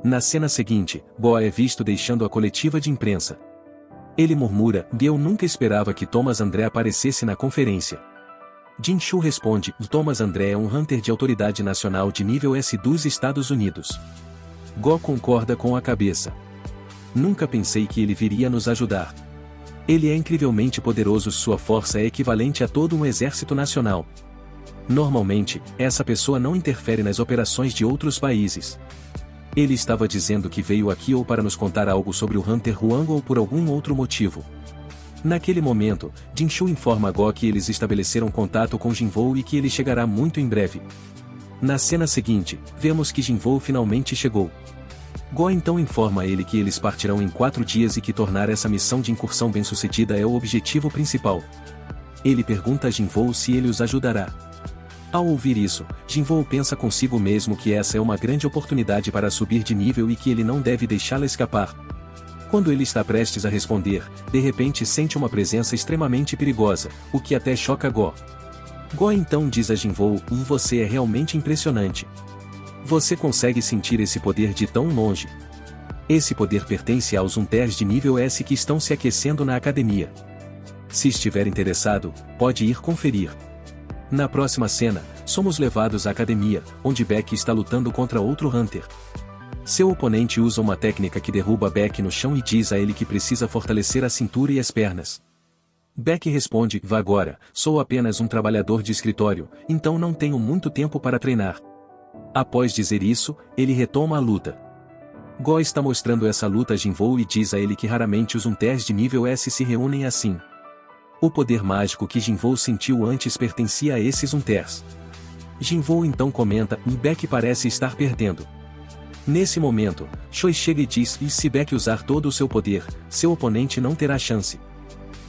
Na cena seguinte, Go é visto deixando a coletiva de imprensa. Ele murmura: eu nunca esperava que Thomas André aparecesse na conferência. Jin-Shu responde: Thomas André é um Hunter de autoridade nacional de nível S dos Estados Unidos. Go concorda com a cabeça. Nunca pensei que ele viria nos ajudar. Ele é incrivelmente poderoso, sua força é equivalente a todo um exército nacional. Normalmente, essa pessoa não interfere nas operações de outros países. Ele estava dizendo que veio aqui ou para nos contar algo sobre o Hunter Huang ou por algum outro motivo. Naquele momento, Jin-Shu informa Go que eles estabeleceram contato com Jinvou e que ele chegará muito em breve. Na cena seguinte, vemos que Jinvou finalmente chegou. Go então informa a ele que eles partirão em 4 dias e que tornar essa missão de incursão bem-sucedida é o objetivo principal. Ele pergunta a Jinvou se ele os ajudará. Ao ouvir isso, Jinvou pensa consigo mesmo que essa é uma grande oportunidade para subir de nível e que ele não deve deixá-la escapar. Quando ele está prestes a responder, de repente sente uma presença extremamente perigosa, o que até choca Go. Go então diz a Jinvou: você é realmente impressionante. Você consegue sentir esse poder de tão longe. Esse poder pertence aos Hunters de nível S que estão se aquecendo na academia. Se estiver interessado, pode ir conferir. Na próxima cena, somos levados à academia, onde Beck está lutando contra outro Hunter. Seu oponente usa uma técnica que derruba Beck no chão e diz a ele que precisa fortalecer a cintura e as pernas. Beck responde: vá agora, sou apenas um trabalhador de escritório, então não tenho muito tempo para treinar. Após dizer isso, ele retoma a luta. Go está mostrando essa luta a Jinvou e diz a ele que raramente os Hunters de nível S se reúnem assim. O poder mágico que Jinvou sentiu antes pertencia a esses Hunters. Jinvou então comenta: Beck parece estar perdendo. Nesse momento, Choi chega e diz: e se Beck usar todo o seu poder, seu oponente não terá chance.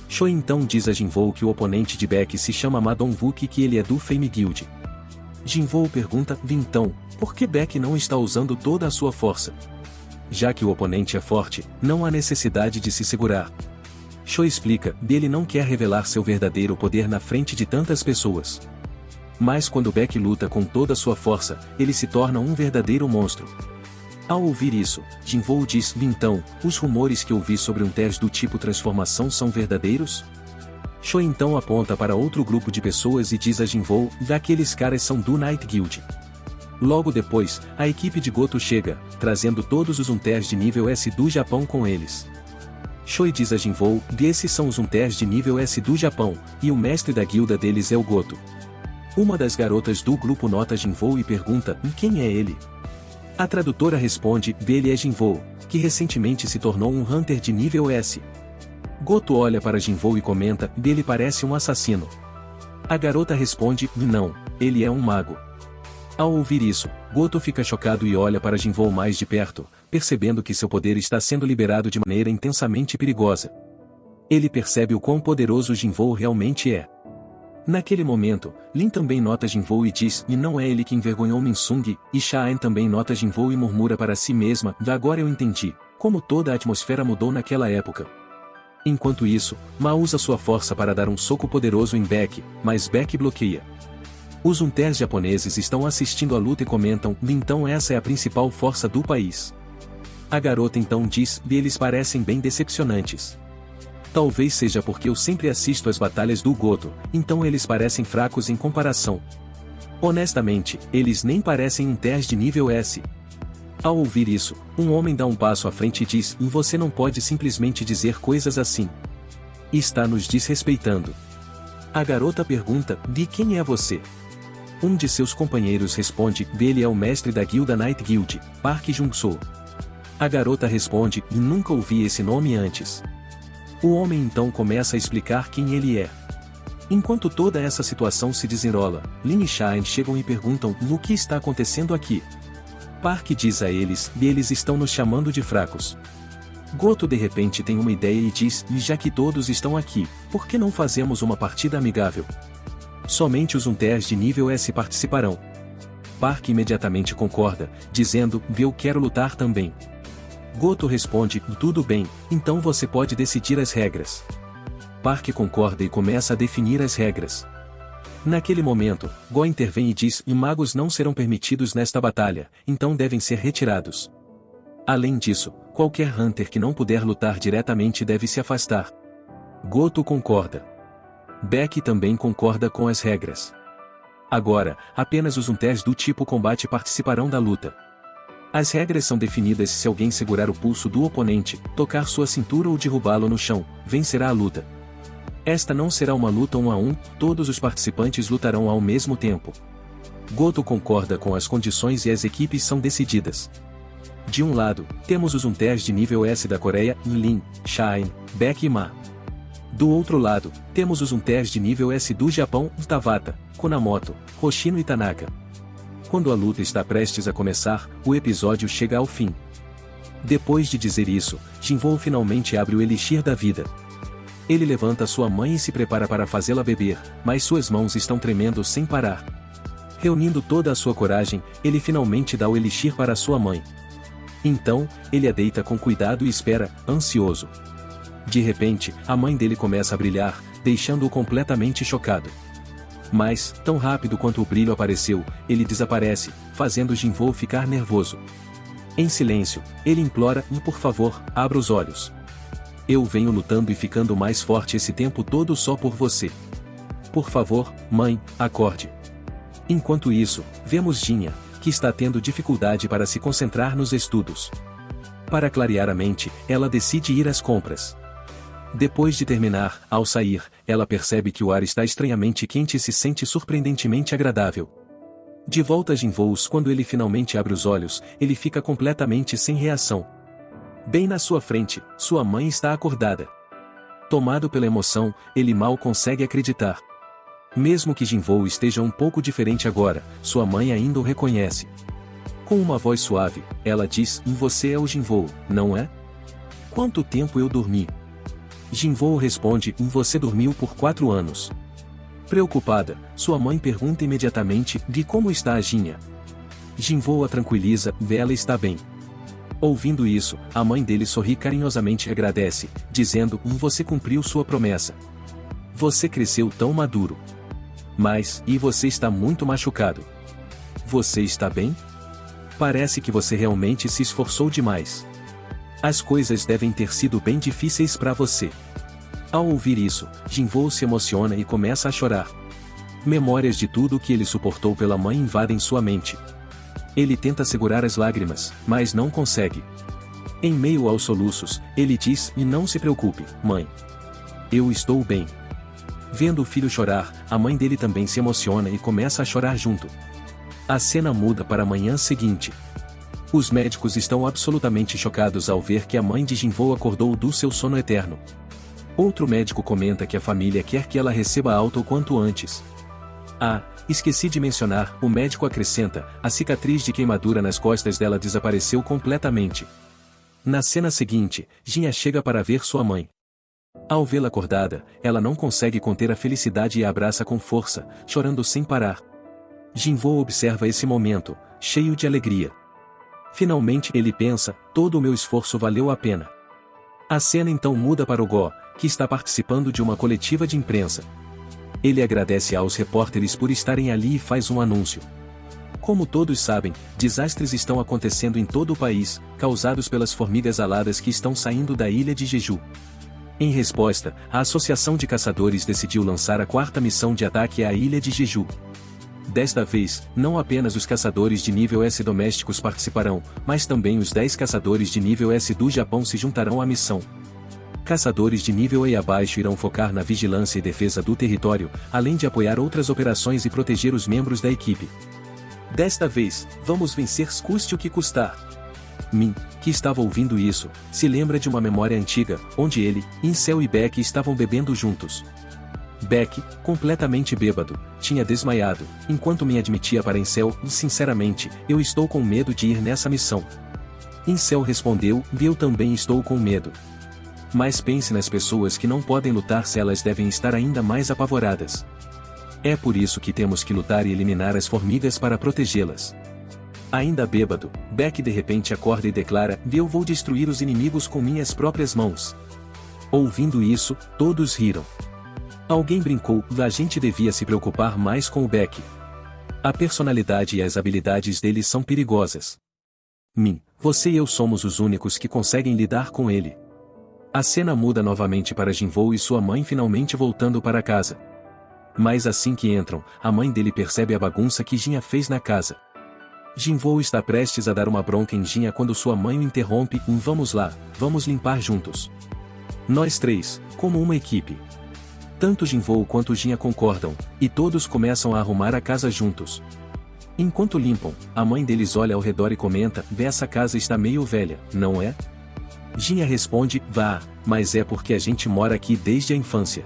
Choi então diz a Jinvou que o oponente de Beck se chama Ma Dongwook e que ele é do Fame Guild. Jinvou pergunta: então, por que Beck não está usando toda a sua força? Já que o oponente é forte, não há necessidade de se segurar. Choi explica: ele não quer revelar seu verdadeiro poder na frente de tantas pessoas. Mas quando Beck luta com toda a sua força, ele se torna um verdadeiro monstro. Ao ouvir isso, Jinvou diz: então, os rumores que ouvi sobre um teste do tipo transformação são verdadeiros? Choi então aponta para outro grupo de pessoas e diz a Jinvou: aqueles caras são do Night Guild. Logo depois, a equipe de Goto chega, trazendo todos os Hunters de nível S do Japão com eles. Choi diz a Jinvou: esses são os Hunters de nível S do Japão, e o mestre da guilda deles é o Goto. Uma das garotas do grupo nota Jinvou e pergunta: quem é ele? A tradutora responde: ele é Jinvou, que recentemente se tornou um Hunter de nível S. Goto olha para Jinvou e comenta: ele parece um assassino. A garota responde: não, ele é um mago. Ao ouvir isso, Goto fica chocado e olha para Jinvou mais de perto, percebendo que seu poder está sendo liberado de maneira intensamente perigosa. Ele percebe o quão poderoso Jinvou realmente é. Naquele momento, Lin também nota Jinvou e diz: e não é ele que envergonhou Minsung, e Sha-en também nota Jinvou e murmura para si mesma: agora eu entendi, como toda a atmosfera mudou naquela época. Enquanto isso, Ma usa sua força para dar um soco poderoso em Beck, mas Beck bloqueia. Os Hunters japoneses estão assistindo a luta e comentam: então essa é a principal força do país. A garota então diz: eles parecem bem decepcionantes. Talvez seja porque eu sempre assisto às batalhas do Goto, então eles parecem fracos em comparação. Honestamente, eles nem parecem Hunters de nível S. Ao ouvir isso, um homem dá um passo à frente e diz: você não pode simplesmente dizer coisas assim. Está nos desrespeitando. A garota pergunta: de quem é você? Um de seus companheiros responde: ele é o mestre da guilda Night Guild, Park Jung-soo. A garota responde: nunca ouvi esse nome antes. O homem então começa a explicar quem ele é. Enquanto toda essa situação se desenrola, Lin e Sha-en chegam e perguntam: o que está acontecendo aqui? Park diz a eles: eles estão nos chamando de fracos. Goto de repente tem uma ideia e diz: já que todos estão aqui, por que não fazemos uma partida amigável? Somente os Hunters de nível S participarão. Park imediatamente concorda, dizendo: eu quero lutar também. Goto responde: tudo bem, então você pode decidir as regras. Park concorda e começa a definir as regras. Naquele momento, Go intervém e diz: magos não serão permitidos nesta batalha, então devem ser retirados. Além disso, qualquer Hunter que não puder lutar diretamente deve se afastar. Goto concorda. Beck também concorda com as regras. Agora, apenas os Hunters do tipo combate participarão da luta. As regras são definidas: se alguém segurar o pulso do oponente, tocar sua cintura ou derrubá-lo no chão, vencerá a luta. Esta não será uma luta 1 a 1, todos os participantes lutarão ao mesmo tempo. Goto concorda com as condições e as equipes são decididas. De um lado, temos os Hunters de nível S da Coreia, Lin, Shine, Beck e Ma. Do outro lado, temos os Hunters de nível S do Japão, Tabata, Kunamoto, Hoshino e Tanaka. Quando a luta está prestes a começar, o episódio chega ao fim. Depois de dizer isso, Jinwoo finalmente abre o Elixir da Vida. Ele levanta sua mãe e se prepara para fazê-la beber, mas suas mãos estão tremendo sem parar. Reunindo toda a sua coragem, ele finalmente dá o Elixir para sua mãe. Então, ele a deita com cuidado e espera, ansioso. De repente, a mãe dele começa a brilhar, deixando-o completamente chocado. Mas, tão rápido quanto o brilho apareceu, ele desaparece, fazendo Jinwoo ficar nervoso. Em silêncio, ele implora: por favor, abra os olhos. Eu venho lutando e ficando mais forte esse tempo todo só por você. Por favor, mãe, acorde. Enquanto isso, vemos Jinha, que está tendo dificuldade para se concentrar nos estudos. Para clarear a mente, ela decide ir às compras. Depois de terminar, ao sair, ela percebe que o ar está estranhamente quente e se sente surpreendentemente agradável. De volta a Jinwoo, quando ele finalmente abre os olhos, ele fica completamente sem reação. Bem na sua frente, sua mãe está acordada. Tomado pela emoção, ele mal consegue acreditar. Mesmo que Jinwoo esteja um pouco diferente agora, sua mãe ainda o reconhece. Com uma voz suave, ela diz: você é o Jinwoo, não é? Quanto tempo eu dormi? Jinwoo responde: você dormiu por 4 anos. Preocupada, sua mãe pergunta imediatamente: de como está a Jinha? Jinwoo a tranquiliza: ela está bem. Ouvindo isso, a mãe dele sorri carinhosamente e agradece, dizendo: você cumpriu sua promessa. Você cresceu tão maduro. Mas, e você está muito machucado. Você está bem? Parece que você realmente se esforçou demais. As coisas devem ter sido bem difíceis para você. Ao ouvir isso, Jinwoo se emociona e começa a chorar. Memórias de tudo o que ele suportou pela mãe invadem sua mente. Ele tenta segurar as lágrimas, mas não consegue. Em meio aos soluços, ele diz: não se preocupe, mãe. Eu estou bem. Vendo o filho chorar, a mãe dele também se emociona e começa a chorar junto. A cena muda para a manhã seguinte. Os médicos estão absolutamente chocados ao ver que a mãe de Jinwoo acordou do seu sono eterno. Outro médico comenta que a família quer que ela receba alta o quanto antes. Ah, esqueci de mencionar, o médico acrescenta: a cicatriz de queimadura nas costas dela desapareceu completamente. Na cena seguinte, Jinha chega para ver sua mãe. Ao vê-la acordada, ela não consegue conter a felicidade e a abraça com força, chorando sem parar. Jinwoo observa esse momento, cheio de alegria. Finalmente ele pensa: todo o meu esforço valeu a pena. A cena então muda para o Go, que está participando de uma coletiva de imprensa. Ele agradece aos repórteres por estarem ali e faz um anúncio. Como todos sabem, desastres estão acontecendo em todo o país, causados pelas formigas aladas que estão saindo da ilha de Jeju. Em resposta, a Associação de Caçadores decidiu lançar a 4ª missão de ataque à ilha de Jeju. Desta vez, não apenas os caçadores de nível S domésticos participarão, mas também os 10 caçadores de nível S do Japão se juntarão à missão. Caçadores de nível E abaixo irão focar na vigilância e defesa do território, além de apoiar outras operações e proteger os membros da equipe. Desta vez, vamos vencer custe o que custar. Min, que estava ouvindo isso, se lembra de uma memória antiga, onde ele, Incel e Beck estavam bebendo juntos. Beck, completamente bêbado, tinha desmaiado, enquanto Min admitia para Incel: sinceramente, eu estou com medo de ir nessa missão. Incel respondeu: eu também estou com medo. Mas pense nas pessoas que não podem lutar, se elas devem estar ainda mais apavoradas. É por isso que temos que lutar e eliminar as formigas para protegê-las. Ainda bêbado, Beck de repente acorda e declara: eu vou destruir os inimigos com minhas próprias mãos. Ouvindo isso, todos riram. Alguém brincou: a gente devia se preocupar mais com o Beck. A personalidade e as habilidades dele são perigosas. Você e eu somos os únicos que conseguem lidar com ele. A cena muda novamente para Jinwoo e sua mãe finalmente voltando para casa. Mas assim que entram, a mãe dele percebe a bagunça que Jinha fez na casa. Jinwoo está prestes a dar uma bronca em Jinha quando sua mãe o interrompe. Vamos lá, vamos limpar juntos. Nós três, como uma equipe. Tanto Jinwoo quanto Jinha concordam, e todos começam a arrumar a casa juntos. Enquanto limpam, a mãe deles olha ao redor e comenta: essa casa está meio velha, não é? Jinha responde: vá, mas é porque a gente mora aqui desde a infância.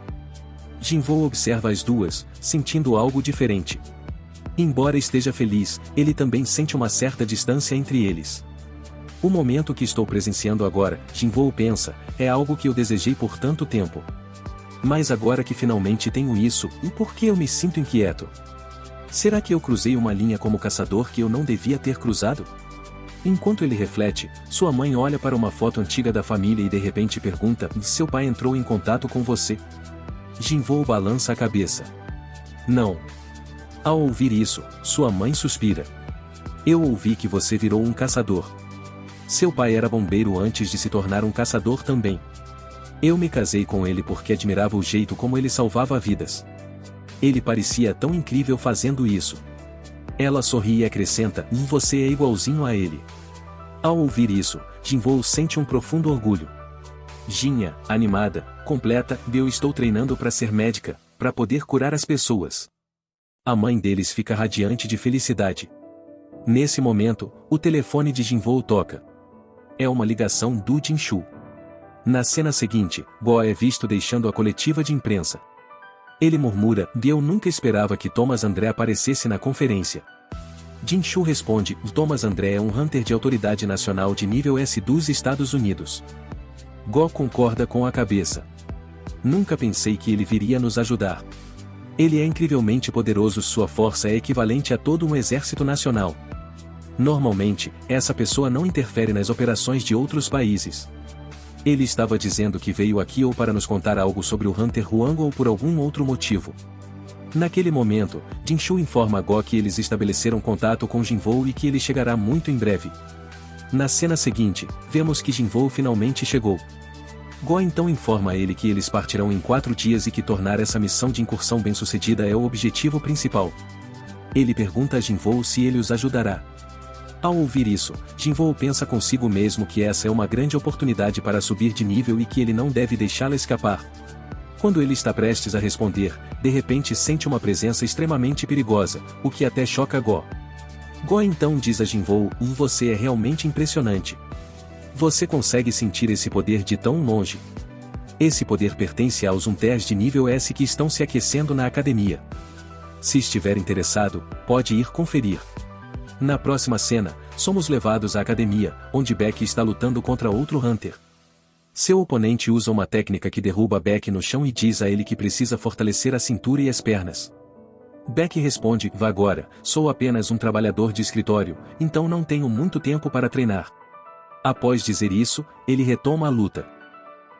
Jinwoo observa as duas, sentindo algo diferente. Embora esteja feliz, ele também sente uma certa distância entre eles. O momento que estou presenciando agora, Jinwoo pensa, é algo que eu desejei por tanto tempo. Mas agora que finalmente tenho isso, por que eu me sinto inquieto? Será que eu cruzei uma linha como caçador que eu não devia ter cruzado? Enquanto ele reflete, sua mãe olha para uma foto antiga da família e de repente pergunta: seu pai entrou em contato com você? Jinwoo balança a cabeça. Não. Ao ouvir isso, sua mãe suspira. Eu ouvi que você virou um caçador. Seu pai era bombeiro antes de se tornar um caçador também. Eu me casei com ele porque admirava o jeito como ele salvava vidas. Ele parecia tão incrível fazendo isso. Ela sorri e acrescenta: você é igualzinho a ele. Ao ouvir isso, Jinwoo sente um profundo orgulho. Jinha, animada, completa: eu estou treinando para ser médica, para poder curar as pessoas. A mãe deles fica radiante de felicidade. Nesse momento, o telefone de Jinwoo toca. É uma ligação do Jinshu. Na cena seguinte, Go é visto deixando a coletiva de imprensa. Ele murmura: eu nunca esperava que Thomas André aparecesse na conferência. Jinshu responde: Thomas André é um Hunter de autoridade nacional de nível S dos Estados Unidos. Go concorda com a cabeça. Nunca pensei que ele viria nos ajudar. Ele é incrivelmente poderoso, sua força é equivalente a todo um exército nacional. Normalmente, essa pessoa não interfere nas operações de outros países. Ele estava dizendo que veio aqui ou para nos contar algo sobre o Hunter Huang ou por algum outro motivo. Naquele momento, Jinshu informa a Go que eles estabeleceram contato com Jinwoo e que ele chegará muito em breve. Na cena seguinte, vemos que Jinwoo finalmente chegou. Go então informa a ele que eles partirão em 4 dias e que tornar essa missão de incursão bem-sucedida é o objetivo principal. Ele pergunta a Jinwoo se ele os ajudará. Ao ouvir isso, Jinwoo pensa consigo mesmo que essa é uma grande oportunidade para subir de nível e que ele não deve deixá-la escapar. Quando ele está prestes a responder, de repente sente uma presença extremamente perigosa, o que até choca Go. Go então diz a Jinwoo: você é realmente impressionante. Você consegue sentir esse poder de tão longe. Esse poder pertence aos Hunters de nível S que estão se aquecendo na academia. Se estiver interessado, pode ir conferir. Na próxima cena, somos levados à academia, onde Beck está lutando contra outro Hunter. Seu oponente usa uma técnica que derruba Beck no chão e diz a ele que precisa fortalecer a cintura e as pernas. Beck responde: vá agora, sou apenas um trabalhador de escritório, então não tenho muito tempo para treinar. Após dizer isso, ele retoma a luta.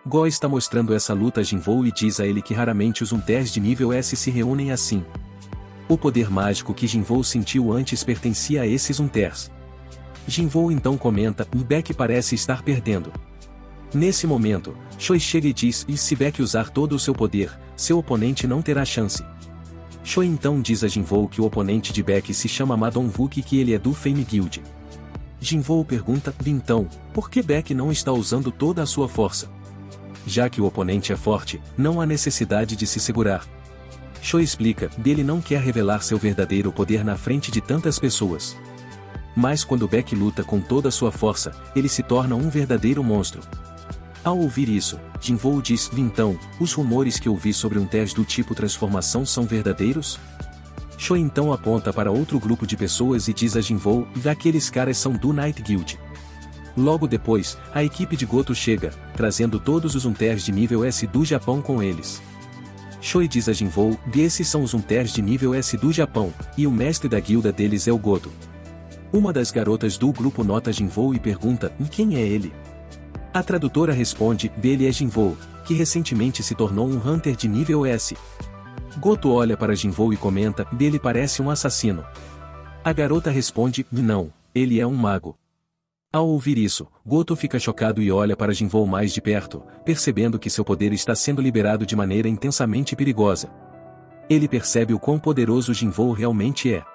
Go está mostrando essa luta a Jinwoo e diz a ele que raramente os Hunters de nível S se reúnem assim. O poder mágico que Jinwoo sentiu antes pertencia a esses Hunters. Jinwoo então comenta: Beck parece estar perdendo. Nesse momento, Choi chega e diz: e se Beck usar todo o seu poder, seu oponente não terá chance. Choi então diz a Jinwoo que o oponente de Beck se chama Ma Dongwook e que ele é do Fame Guild. Jinwoo pergunta: então, por que Beck não está usando toda a sua força? Já que o oponente é forte, não há necessidade de se segurar. Choi explica: ele não quer revelar seu verdadeiro poder na frente de tantas pessoas. Mas quando Beck luta com toda a sua força, ele se torna um verdadeiro monstro. Ao ouvir isso, Jinwoo diz: então, os rumores que ouvi sobre um teste do tipo transformação são verdadeiros? Choi então aponta para outro grupo de pessoas e diz a Jinwoo: aqueles caras são do Night Guild. Logo depois, a equipe de Goto chega, trazendo todos os Hunters de nível S do Japão com eles. Choi diz a Jinwoo: esses são os Hunters de nível S do Japão, e o mestre da guilda deles é o Goto. Uma das garotas do grupo nota Jinwoo e pergunta: quem é ele? A tradutora responde: ele é Jinwoo, que recentemente se tornou um Hunter de nível S. Goto olha para Jinwoo e comenta: ele parece um assassino. A garota responde: não, ele é um mago. Ao ouvir isso, Goto fica chocado e olha para Jinvoo mais de perto, percebendo que seu poder está sendo liberado de maneira intensamente perigosa. Ele percebe o quão poderoso Jinvoo realmente é.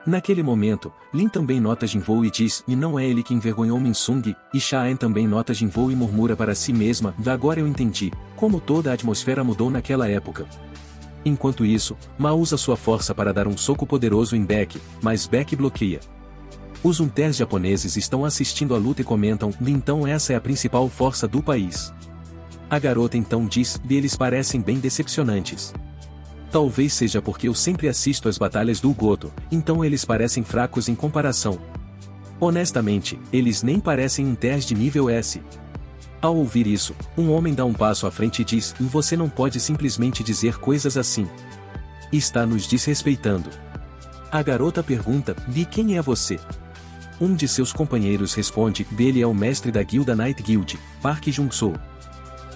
Naquele momento, Lin também nota Jinvoo e diz, e não é ele que envergonhou Minsung, e Shaen também nota Jinvoo e murmura para si mesma, agora eu entendi, como toda a atmosfera mudou naquela época. Enquanto isso, Ma usa sua força para dar um soco poderoso em Beck, mas Beck bloqueia. Os Hunters japoneses estão assistindo a luta e comentam, então essa é a principal força do país. A garota então diz, eles parecem bem decepcionantes. Talvez seja porque eu sempre assisto às batalhas do Goto, então eles parecem fracos em comparação. Honestamente, eles nem parecem Hunters de nível S. Ao ouvir isso, um homem dá um passo à frente e diz, você não pode simplesmente dizer coisas assim. Está nos desrespeitando. A garota pergunta, de quem é você? Um de seus companheiros responde, ele é o mestre da guilda Night Guild, Park Jung-soo.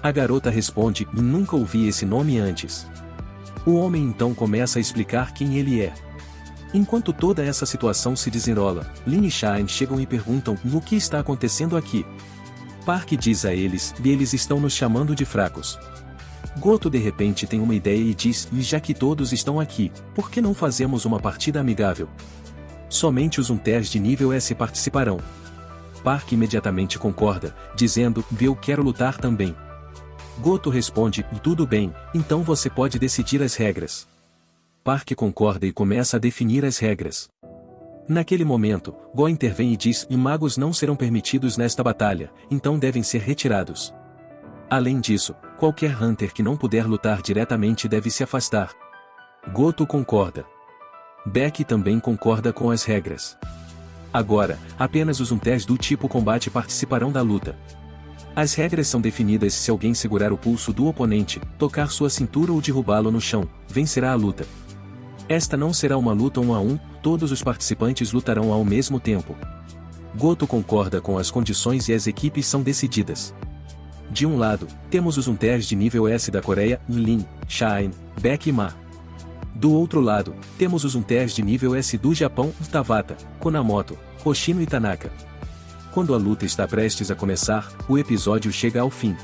A garota responde, nunca ouvi esse nome antes. O homem então começa a explicar quem ele é. Enquanto toda essa situação se desenrola, Lin e Shaen chegam e perguntam, o que está acontecendo aqui? Park diz a eles, eles estão nos chamando de fracos. Goto de repente tem uma ideia e diz, já que todos estão aqui, por que não fazemos uma partida amigável? Somente os Hunters de nível S participarão. Park imediatamente concorda, dizendo, eu quero lutar também. Goto responde, tudo bem, então você pode decidir as regras. Park concorda e começa a definir as regras. Naquele momento, Go intervém e diz, magos não serão permitidos nesta batalha, então devem ser retirados. Além disso, qualquer Hunter que não puder lutar diretamente deve se afastar. Goto concorda. Beck também concorda com as regras. Agora, apenas os Hunters do tipo combate participarão da luta. As regras são definidas se alguém segurar o pulso do oponente, tocar sua cintura ou derrubá-lo no chão, vencerá a luta. Esta não será uma luta 1 a 1, todos os participantes lutarão ao mesmo tempo. Goto concorda com as condições e as equipes são decididas. De um lado, temos os Hunters de nível S da Coreia, Lin, Shaen, Beck e Ma. Do outro lado, temos os Hunters de nível S do Japão, Tabata, Konamoto, Hoshino e Tanaka. Quando a luta está prestes a começar, o episódio chega ao fim.